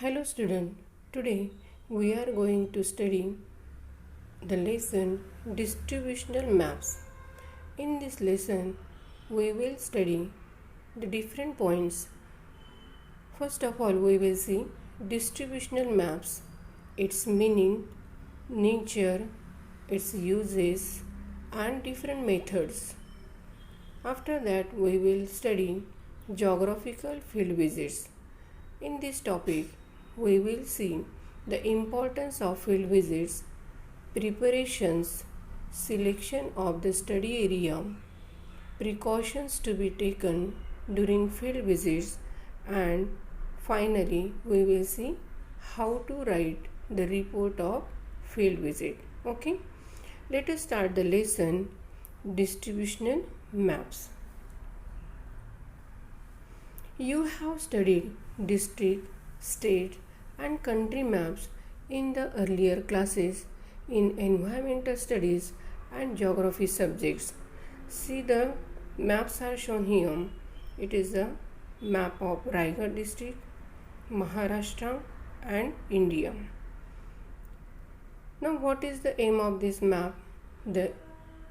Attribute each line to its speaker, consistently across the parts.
Speaker 1: Hello student, today we are going to study the lesson distributional maps. In this lesson we will study the different points. First of all we will see distributional maps, its meaning, nature, its uses and different methods. After that we will study geographical field visits. In this topic, we will see the importance of field visits, preparations, selection of the study area, precautions to be taken during field visits, and finally we will see how to write the report of field visit. Okay, let us start the lesson distributional maps. You have studied district, state and country maps in the earlier classes in environmental studies and geography subjects. See, the maps are shown here. It is the map of Raigad district, Maharashtra and India. Now what is the aim of this map? The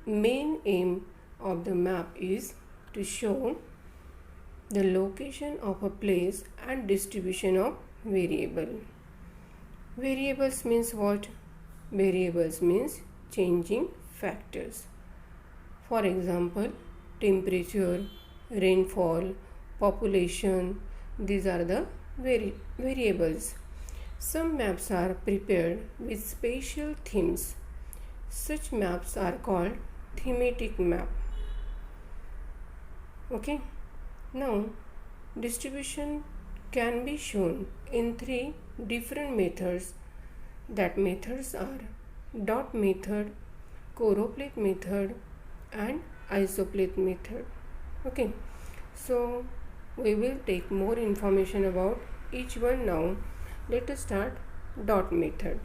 Speaker 1: main aim of the map is to show the location of a place and distribution of variable. Variables means what? Variables means changing factors. For example, temperature, rainfall, population, these are the variables. Some maps are prepared with special themes. Such maps are called thematic map. Okay. Now, distribution can be shown in three different methods. That methods are dot method, choropleth method and isopleth method. Okay, so we will take more information about each one now. Let us start dot method.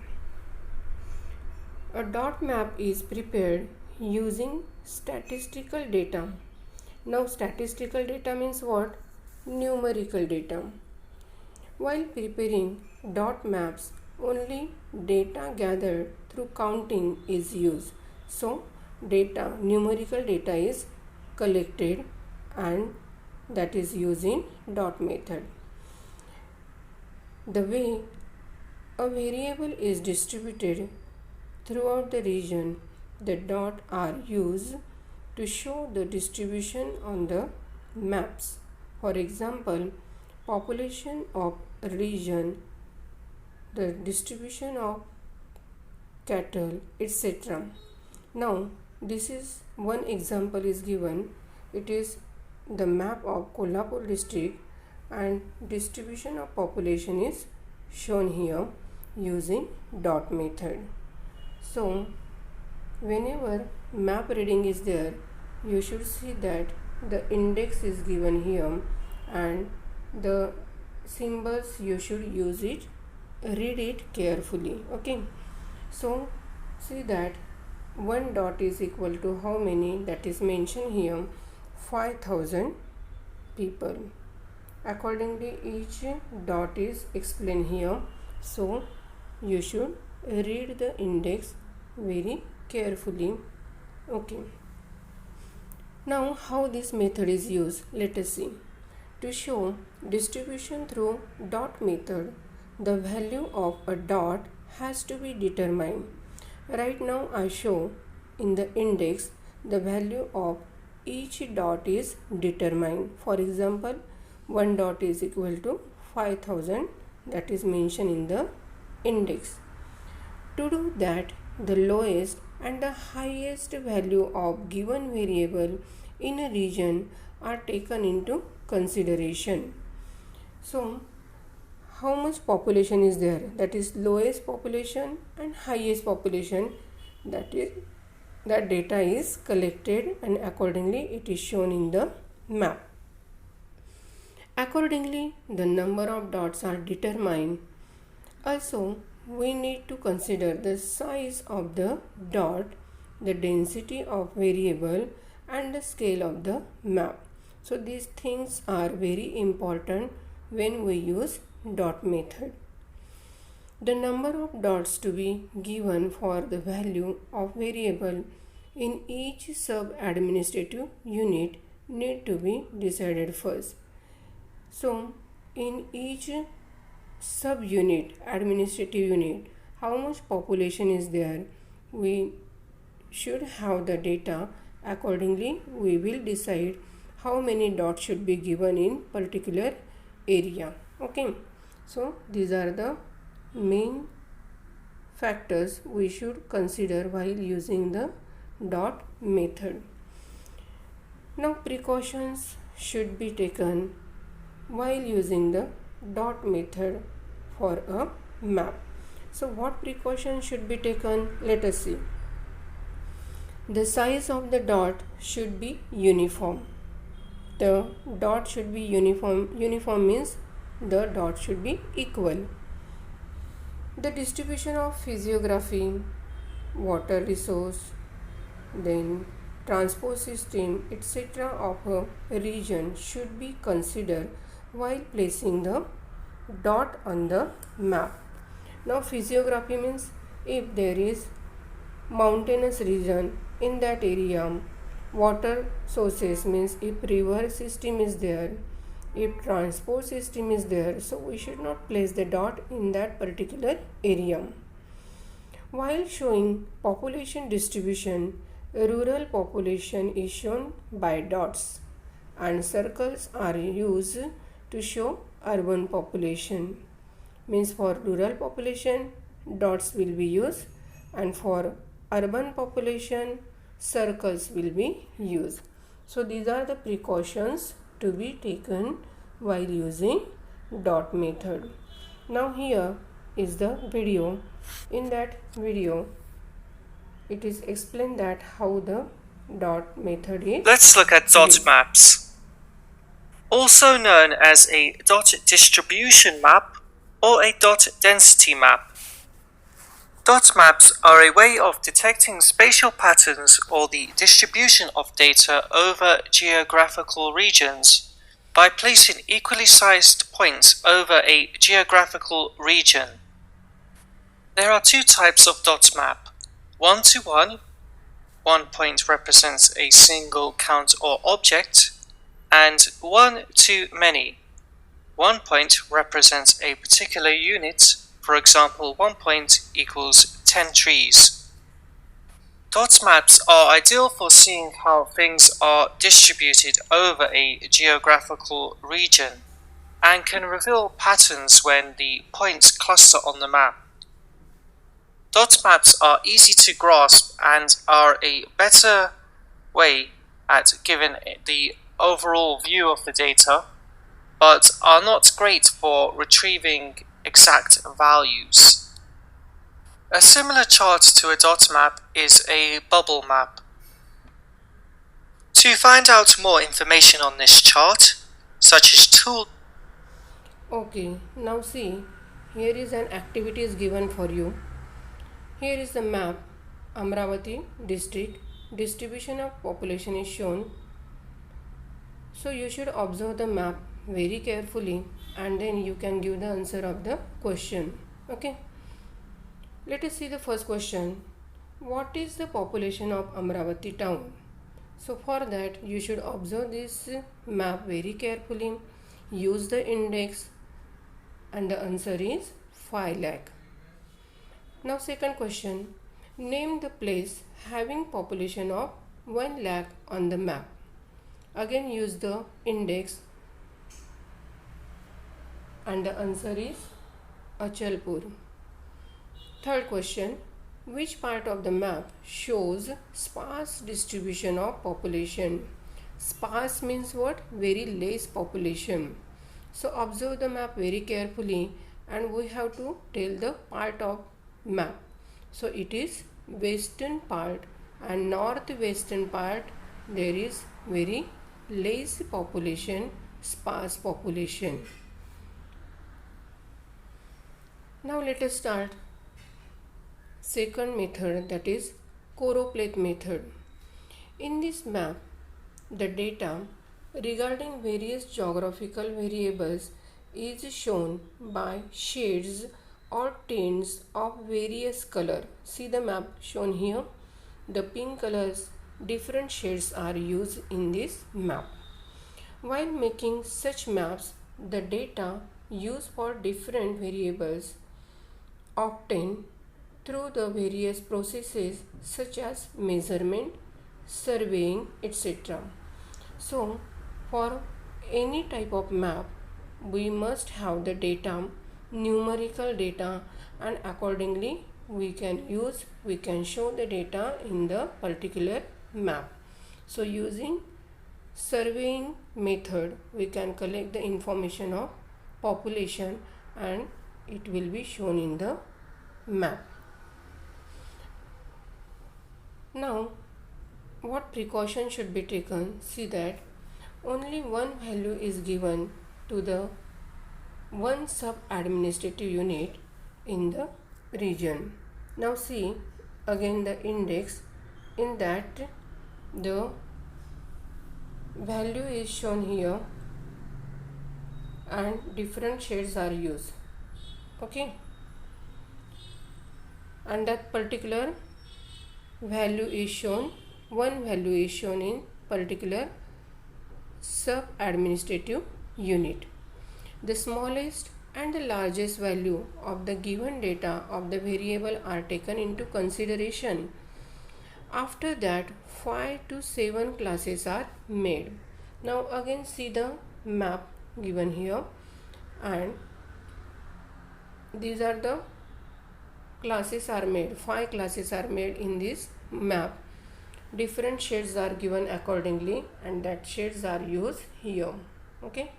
Speaker 1: A dot map is prepared using statistical data. Now statistical data means what? Numerical data. While preparing dot maps, only data gathered through counting is used. So numerical data is collected and that is used in dot method. The way a variable is distributed throughout the region, the dot are used to show the distribution on the maps. For example, population of a region, the distribution of cattle, etc. Now, this is one example is given. It is the map of Kolhapur district and distribution of population is shown here using dot method. So, whenever map reading is there, you should see that the index is given here and the symbols you should use it, read it carefully. Okay, so see that one dot is equal to how many? That is mentioned here, 5,000 people. Accordingly, each dot is explained here, so you should read the index very carefully. Okay, now how this method is used, let us see. To show distribution through dot method, the value of a dot has to be determined. Right now I show in the index the value of each dot is determined. For example, one dot is equal to 5,000, that is mentioned in the index. To do that, the lowest and the highest value of given variable in a region are taken into consideration. So, how much population is there? That is lowest population and highest population. That data is collected and accordingly it is shown in the map. Accordingly, the number of dots are determined. Also, we need to consider the size of the dot, the density of variable and the scale of the map. So these things are very important when we use dot method. The number of dots to be given for the value of variable in each sub-administrative unit need to be decided first. So, in each sub-unit, administrative unit, how much population is there? We should have the data. Accordingly, we will decide how many dots should be given in particular area. Okay, so these are the main factors we should consider while using the dot method. Now, precautions should be taken while using the dot method for a map. So, what precautions should be taken? Let us see. The size of the dot should be uniform. The dot should be uniform. Uniform means the dot should be equal. The distribution of physiography, water resource, then transport system, etc. of a region should be considered while placing the dot on the map. Now, physiography means if there is mountainous region in that area, water sources means if river system is there, if transport system is there, so we should not place the dot in that particular area. While showing population distribution, rural population is shown by dots and circles are used to show urban population. Means for rural population, dots will be used, and for urban population, circles will be used. So these are the precautions to be taken while using dot method. Now here is the video. In that video, it is explained that how the dot method is.
Speaker 2: Let's look at dot maps, also known as a dot distribution map or a dot density map. Dot maps are a way of detecting spatial patterns or the distribution of data over geographical regions by placing equally sized points over a geographical region. There are two types of dot map: one-to-one, one point represents a single count or object, and one-to-many, one point represents a particular unit. For example, 1 point equals 10 trees. Dot maps are ideal for seeing how things are distributed over a geographical region and can reveal patterns when the points cluster on the map. Dot maps are easy to grasp and are a better way at giving the overall view of the data, but are not great for retrieving exact values. A similar chart to a dot map is a bubble map. To find out more information on this chart, such as tool.
Speaker 1: Okay, now see, here is an activity is given for you. Here is the map, Amravati district, distribution of population is shown. So you should observe the map very carefully and then you can give the answer of the question. Okay, let us see the first question. What is the population of Amravati town? So for that you should observe this map very carefully, use the index, and the answer is 5 lakh. Now second question, name the place having population of 1 lakh on the map. Again use the index and the answer is Achalpur. Third question, which part of the map shows sparse distribution of population? Sparse means what? Very less population. So observe the map very carefully and we have to tell the part of map. So it is western part and northwestern part there is very less population, sparse population. Now let us start second method, that is choropleth method. In this map, the data regarding various geographical variables is shown by shades or tints of various color. See the map shown here. The pink colors, different shades are used in this map. While making such maps, the data used for different variables obtained through the various processes such as measurement, surveying, etc. So, for any type of map, we must have the data, numerical data, and accordingly we can show the data in the particular map. So, using surveying method, we can collect the information of population and it will be shown in the map. Now, what precaution should be taken? See that only one value is given to the one sub-administrative unit in the region. Now see again the index, in that the value is shown here and different shades are used. Okay, and that particular value is shown, one value is shown in particular sub-administrative unit. The smallest and the largest value of the given data of the variable are taken into consideration. After that, 5 to 7 classes are made. Now again see the map given here, and these are the classes are made. 5 classes are made in this map. Different shades are given accordingly, and that shades are used here. Okay.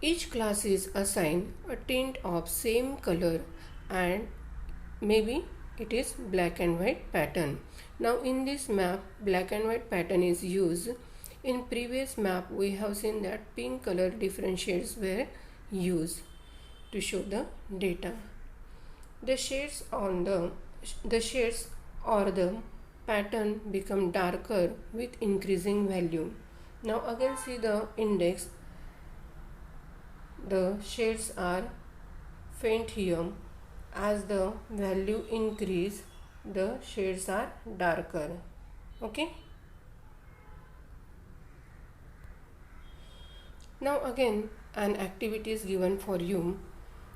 Speaker 1: Each class is assigned a tint of same color, and maybe it is black and white pattern. Now in this map, black and white pattern is used. In previous map, we have seen that pink color different shades were used to show the data. The shades or the pattern become darker with increasing value. Now again see the index. The shades are faint here. As the value increase, the shades are darker. Okay. Now again an activity is given for you.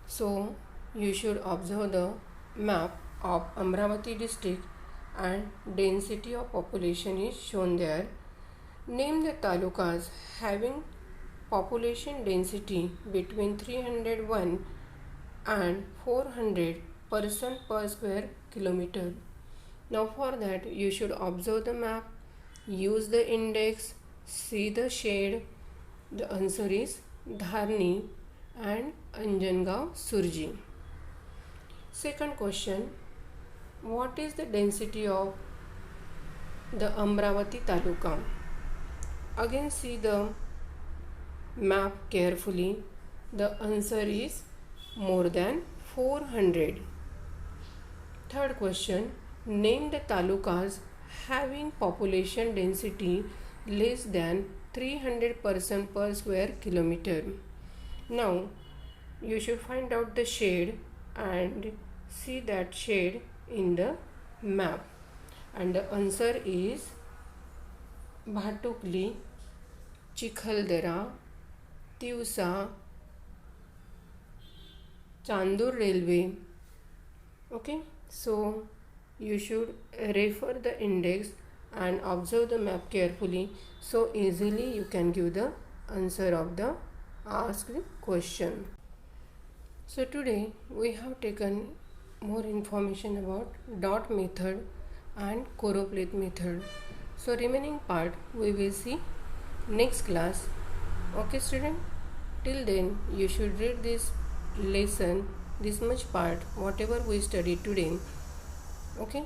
Speaker 1: So you should observe the map of Amravati district and density of population is shown there. Name the talukas having population density between 301 and 400 person per square kilometer. Now for that you should observe the map, use the index, see the shade. The answer is Dharni and Anjangaon Surji. Second question, what is the density of the Amravati Taluka? Again see the map carefully. The answer is more than 400. Third question, name the talukas having population density less than 300 person per square kilometer. Now you should find out the shade and see that shade in the map, and the answer is Bhatukli, Chikhaldarha, Tiwsa, Chandur railway. Okay, so you should refer the index and observe the map carefully, so easily you can give the answer of the asked question. So today we have taken more information about dot method and choropleth method. So remaining part we will see next class. Okay student, till then you should read this lesson, this much part whatever we studied today. Okay.